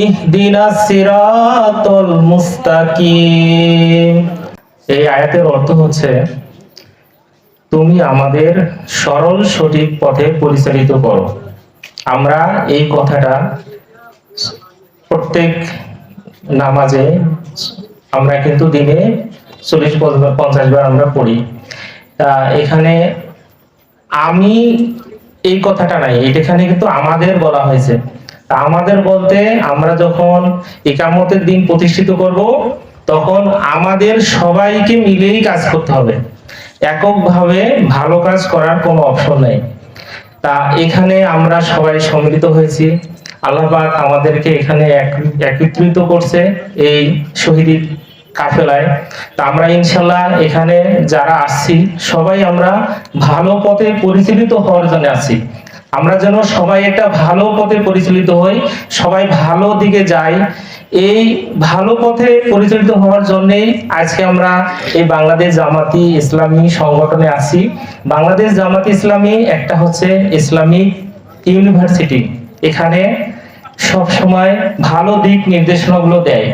ইহদিনাস সিরাতাল মুস্তাকিম। এই আয়াতের অর্থ হচ্ছে, তুমি আমাদের সরল সঠিক পথে পরিচালিত করো। আমরা এই কথাটা প্রত্যেক নামাজে আমরা কিন্তু দিনে 40-50 বার আমরা পড়ি। তা এখানে আমি এই কথাটা নাই, এখানে কিন্তু আমাদের বলা হয়েছে। তা আমাদের বলতে, আমরা যখন ইকামতের দিন প্রতিষ্ঠিত করব, তখন আমাদের সবাইকে মিলেই কাজ করতে হবে, এককভাবে ভালো কাজ করার কোনো অপশন নেই। তা এখানে আমরা সবাই সম্মিলিত হয়েছি, আল্লাহ পাক আমাদেরকে এখানে একত্রিত করছে এই শহীদ কাফেলায়। তা আমরা ইনশাল্লাহ এখানে যারা আসছি সবাই আমরা ভালো পথে পরিচালিত হওয়ার জন্য আসছি। আমরা যেন সবাই একটা ভালো পথে পরিচালিত হই, সবাই ভালো দিকে যাই। এই ভালো পথে পরিচালিত হওয়ার জন্যই আজকে আমরা এই বাংলাদেশ জামাতি ইসলামী সংগঠনে আছি। বাংলাদেশ জামাতি ইসলামী একটা হচ্ছে ইসলামিক ইউনিভার্সিটি, এখানে সব সময় ভালো দিক নির্দেশনাগুলো দেয়।